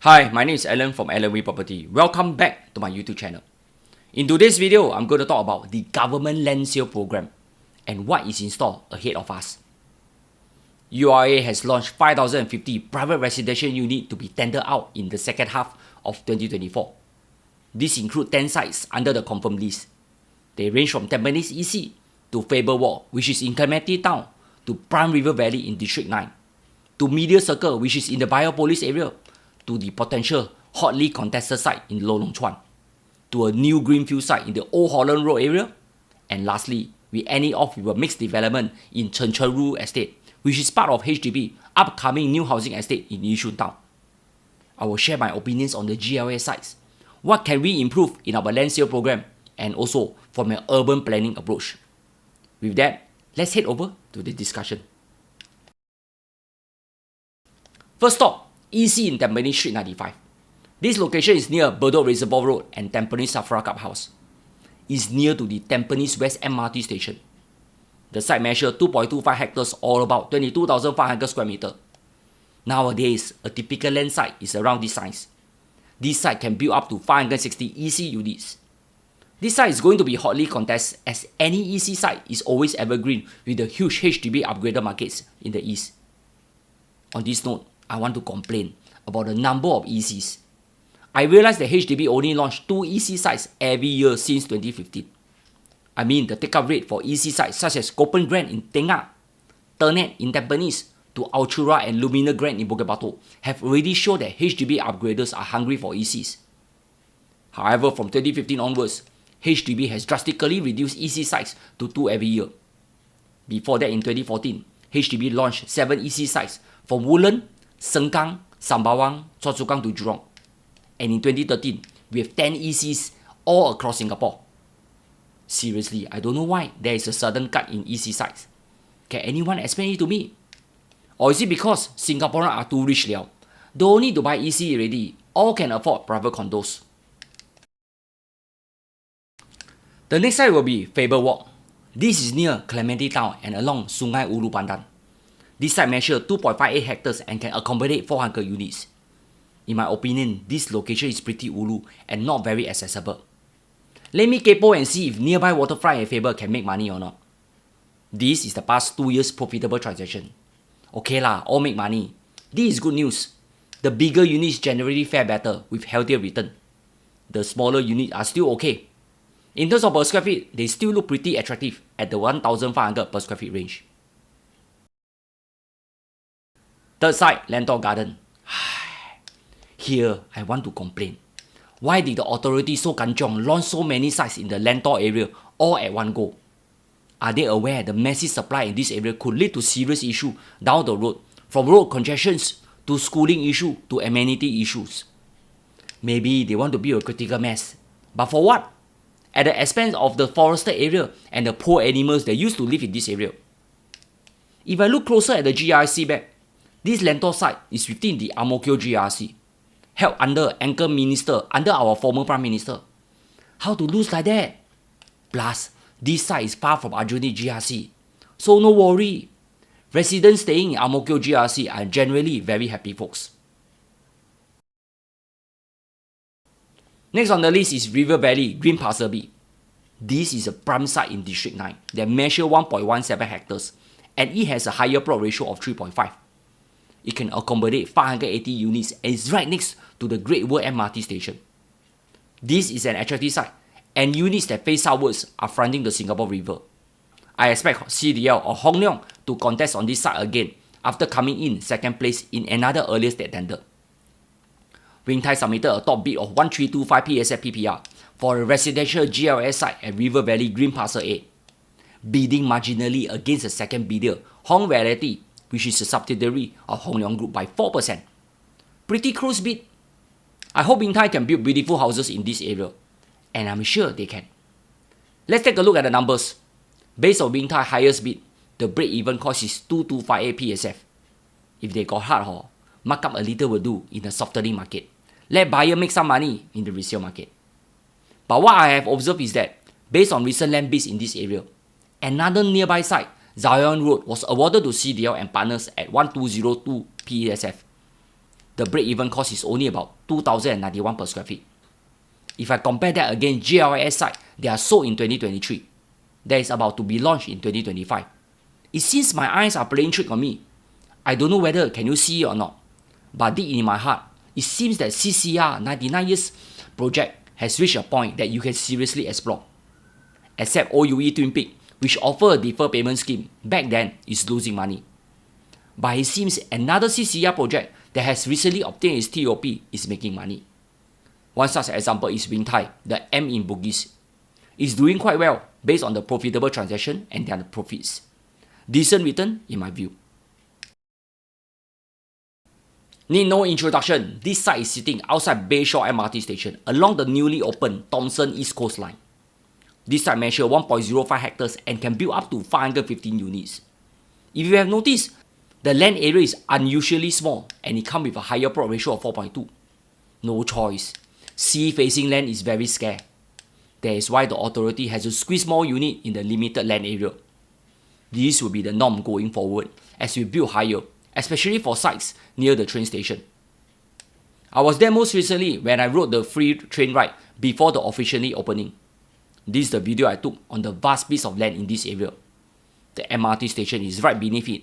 Hi, my name is Alan from Alan Wee Property. Welcome back to my YouTube channel. In today's video, I'm going to talk about the government land sale program and what is in store ahead of us. URA has launched 5,050 private residential units to be tendered out in the second half of 2024. These include 10 sites under the confirmed list. They range from Tampines EC to Faber Walk, which is in Clementi Town, to Prime River Valley in District 9, to Media Circle, which is in the Biopolis area, to the potential hotly contested site in Lorong Chuan, to a new greenfield site in the Old Holland Road area, and lastly, we end it off with a mixed development in Chencheru Estate, which is part of HDB upcoming new housing estate in Yishun Town. I will share my opinions on the GLA sites, what can we improve in our land sale program, and also from an urban planning approach. With that, let's head over to the discussion. First stop, EC in Tampines Street 95. This location is near Bedok Reservoir Road and Tampines Safra Club House. It's near to the Tampines West MRT station. The site measures 2.25 hectares or about 22,500 square meters. Nowadays, a typical land site is around this size. This site can build up to 560 EC units. This site is going to be hotly contested as any EC site is always evergreen with the huge HDB upgrader markets in the east. On this note, I want to complain about the number of ECs. I realized that HDB only launched 2 EC sites every year since 2015. I mean, the take-up rate for EC sites such as Copen Grand in Tengah, Ternate in Tampines, to Altura and Lumina Grand in Bukit Batok have already shown that HDB upgraders are hungry for ECs. However, from 2015 onwards, HDB has drastically reduced EC sites to 2 every year. Before that, in 2014, HDB launched 7 EC sites from Woodland, Sengkang, Sembawang, Choa Chu Kang to Jurong. And in 2013, we have 10 ECs all across Singapore. Seriously, I don't know why there is a sudden cut in EC sites. Can anyone explain it to me? Or is it because Singaporeans are too rich liao? Don't need to buy EC already, all can afford private condos. The next site will be Faber Walk. This is near Clementi Town and along Sungai Ulu Pandan. This site measures 2.58 hectares and can accommodate 400 units. In my opinion, this location is pretty ulu and not very accessible. Let me kepo and see if nearby waterfront and Faber can make money or not. This is the past 2 years profitable transaction. Okay lah, all make money. This is good news. The bigger units generally fare better with healthier return. The smaller units are still okay. In terms of per square feet, they still look pretty attractive at the 1,500 per square feet range. Third site, Lentor Garden. Here, I want to complain. Why did the authority so kanchong launch so many sites in the Lentor area all at one go? Are they aware the massive supply in this area could lead to serious issues down the road, from road congestions to schooling issue to amenity issues? Maybe they want to be a critical mass. But for what? At the expense of the forested area and the poor animals that used to live in this area. If I look closer at the GRC map, this Lentor site is within the Ang Mo Kio GRC, held under anchor minister under our former Prime Minister. How to lose like that? Plus, this site is far from Aljunied GRC, so no worry. Residents staying in Ang Mo Kio GRC are generally very happy folks. Next on the list is River Valley Green Parcel B. This is a prime site in District 9 that measures 1.17 hectares and it has a higher plot ratio of 3.5. It can accommodate 580 units and is right next to the Great World MRT station. This is an attractive site and units that face southwards are fronting the Singapore River. I expect CDL or Hong Leong to contest on this site again after coming in second place in another earlier state tender. Wing Tai submitted a top bid of 1325 PSF PPR for a residential GLS site at River Valley Green Parcel A, bidding marginally against the second bidder, Hong Realty, which is a subsidiary of Hong Leong Group, by 4%. Pretty close bid. I hope Wing Tai can build beautiful houses in this area, and I'm sure they can. Let's take a look at the numbers. Based on Wing Tai's highest bid, the break-even cost is 2258 PSF. If they got hard, mark up a little will do in the softening market. Let buyer make some money in the resale market. But what I have observed is that, based on recent land bids in this area, another nearby site, Zion Road, was awarded to CDL and partners at 1202 PSF. the break-even cost is only about 2,091 per square feet. If I compare that against GLS site, they are sold in 2023. That is about to be launched in 2025. It seems my eyes are playing trick on me. I don't know whether can you see it or not. But deep in my heart, it seems that CCR 99 years project has reached a point that you can seriously explore. Except OUE Twin Peak, which offer a deferred payment scheme, back then is losing money. But it seems another CCR project that has recently obtained its TOP is making money. One such example is Wing Tai, the M in Bugis. It's doing quite well based on the profitable transaction and their profits. Decent return in my view. Need no introduction, this site is sitting outside Bayshore MRT station along the newly opened Thomson East Coast Line. This site measures 1.05 hectares and can build up to 515 units. If you have noticed, the land area is unusually small and it comes with a higher plot ratio of 4.2. No choice. Sea-facing land is very scarce. That is why the authority has to squeeze more units in the limited land area. This will be the norm going forward as we build higher, especially for sites near the train station. I was there most recently when I rode the free train ride before the officially opening. This is the video I took on the vast piece of land in this area. The MRT station is right beneath it.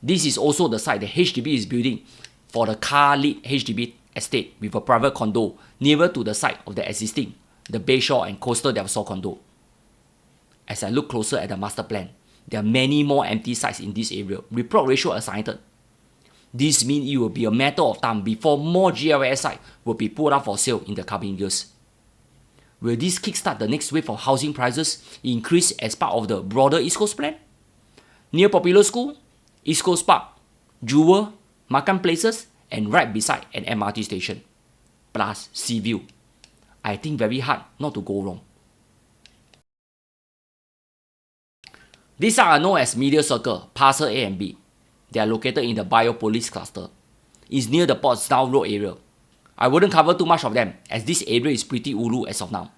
This is also the site that HDB is building for the car-lit HDB estate with a private condo nearer to the site of the existing, the Bayshore and Coastal Del Sol condo. As I look closer at the master plan, there are many more empty sites in this area with plot ratio assigned. This means it will be a matter of time before more GLS sites will be put up for sale in the coming years. Will this kickstart the next wave of housing prices increase as part of the broader East Coast plan? Near Popular School, East Coast Park, Jewel, Makan Places, and right beside an MRT station. Plus sea view. I think very hard not to go wrong. These are known as Media Circle, Parcel A and B. They are located in the Biopolis cluster. It's near the Portsdown Road area. I wouldn't cover too much of them as this area is pretty ulu as of now.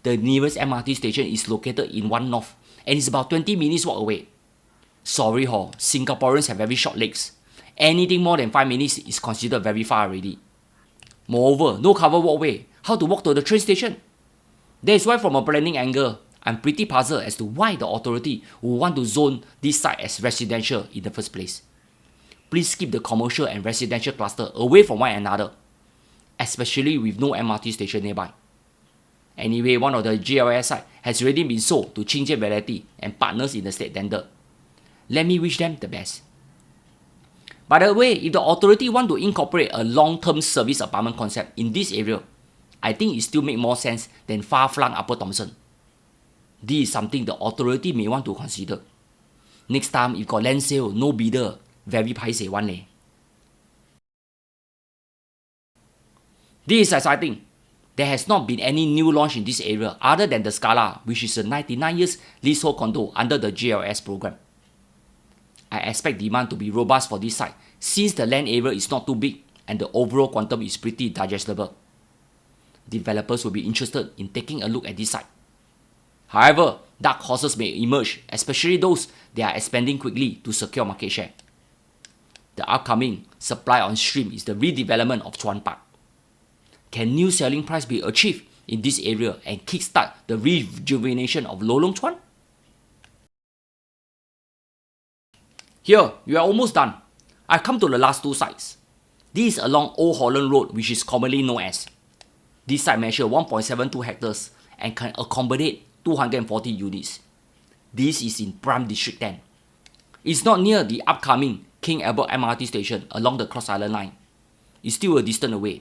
The nearest MRT station is located in One North and is about 20 minutes walk away. Sorry ho, Singaporeans have very short legs. Anything more than 5 minutes is considered very far already. Moreover, no covered walkway. How to walk to the train station? That is why from a planning angle, I'm pretty puzzled as to why the authority would want to zone this site as residential in the first place. Please keep the commercial and residential cluster away from one another, especially with no MRT station nearby. Anyway, one of the GLS sites has already been sold to Qingjian Realty and partners in the state tender. Let me wish them the best. By the way, if the authority want to incorporate a long-term service apartment concept in this area, I think it still makes more sense than far-flung Upper Thomson. This is something the authority may want to consider. Next time, if got land sale, no bidder, very paiseh one leh. This is exciting. There has not been any new launch in this area other than the Scala, which is a 99 years leasehold condo under the GLS program. I expect demand to be robust for this site since the land area is not too big and the overall quantum is pretty digestible. Developers will be interested in taking a look at this site. However, dark horses may emerge, especially those that are expanding quickly to secure market share. The upcoming supply on stream is the redevelopment of Chuan Park. Can new selling price be achieved in this area and kickstart the rejuvenation of Lorong Chuan? Here, we are almost done. I've come to the last two sites. This is along Old Holland Road, which is commonly known as. This site measures 1.72 hectares and can accommodate 240 units. This is in Prime District 10. It's not near the upcoming King Albert MRT station along the Cross Island line. It's still a distance away.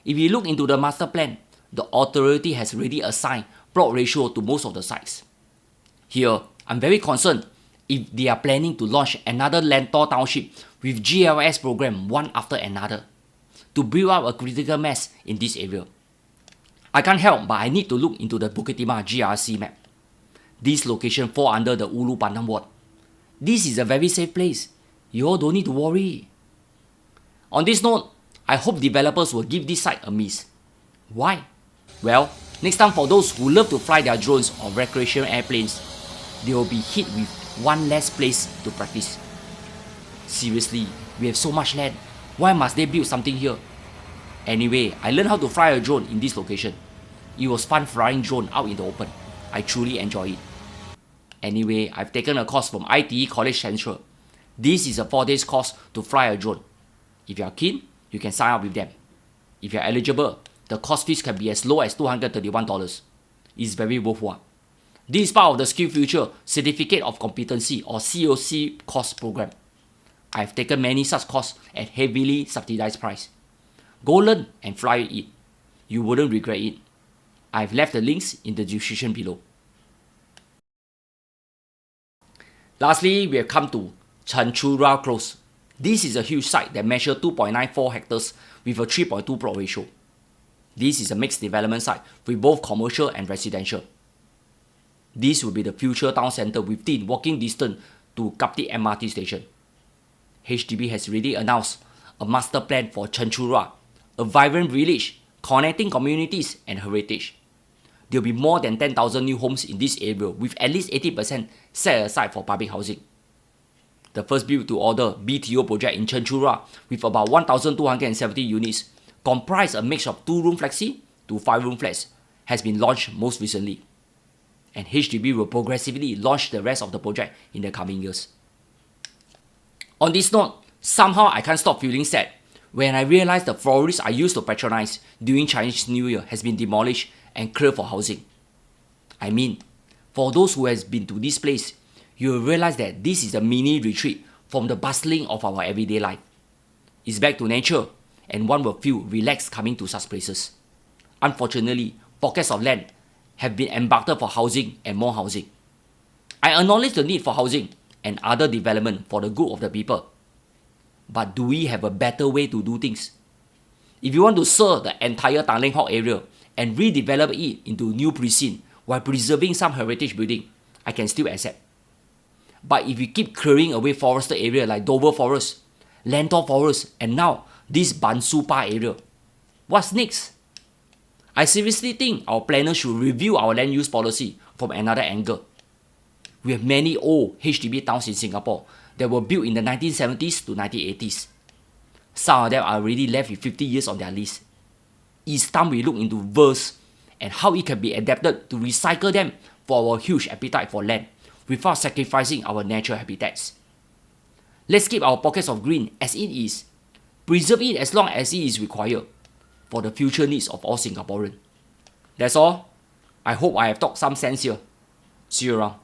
If you look into the master plan, the authority has already assigned plot ratio to most of the sites. Here, I'm very concerned if they are planning to launch another Lentor Township with GLS program one after another to build up a critical mass in this area. I can't help but I need to look into the Bukit Timah GRC map. This location falls under the Ulu Pandan ward. This is a very safe place. You all don't need to worry. On this note, I hope developers will give this site a miss. Why? Well, next time for those who love to fly their drones or recreational airplanes, they will be hit with one less place to practice. Seriously, we have so much land. Why must they build something here? Anyway, I learned how to fly a drone in this location. It was fun flying drone out in the open. I truly enjoy it. Anyway, I've taken a course from ITE College Central. This is a 4 days course to fly a drone. If you are keen, you can sign up with them. If you are eligible, the course fees can be as low as $231. It's very worthwhile. This is part of the SkillsFuture Certificate of Competency or COC course program. I've taken many such courses at heavily subsidized price. Go learn and fly it. You wouldn't regret it. I've left the links in the description below. Lastly, we have come to Chanchura Close. This is a huge site that measures 2.94 hectares with a 3.2 plot ratio. This is a mixed development site with both commercial and residential. This will be the future town centre within walking distance to Kapti MRT station. HDB has already announced a master plan for Chanchura, a vibrant village connecting communities and heritage. There will be more than 10,000 new homes in this area with at least 80% set aside for public housing. The first build-to-order BTO project in Chanchura with about 1,270 units comprise a mix of 2-room flexi to 5-room flats has been launched most recently. And HDB will progressively launch the rest of the project in the coming years. On this note, somehow I can't stop feeling sad when I realize the florist I used to patronize during Chinese New Year has been demolished and cleared for housing. I mean, for those who has been to this place, you will realize that this is a mini retreat from the bustling of our everyday life. It's back to nature, and one will feel relaxed coming to such places. Unfortunately, pockets of land have been embarked for housing and more housing. I acknowledge the need for housing and other development for the good of the people. But do we have a better way to do things? If you want to serve the entire Tanglin Halt area and redevelop it into new precinct while preserving some heritage building, I can still accept. But if you keep clearing away forested area like Dover Forest, Lentor Forest, and now this Ban Su Pa area, what's next? I seriously think our planners should review our land use policy from another angle. We have many old HDB towns in Singapore that were built in the 1970s to 1980s. Some of them are already left with 50 years on their lease. It's time we look into verse and how it can be adapted to recycle them for our huge appetite for land without sacrificing our natural habitats. Let's keep our pockets of green as it is. Preserve it as long as it is required for the future needs of all Singaporeans. That's all. I hope I have talked some sense here. See you around.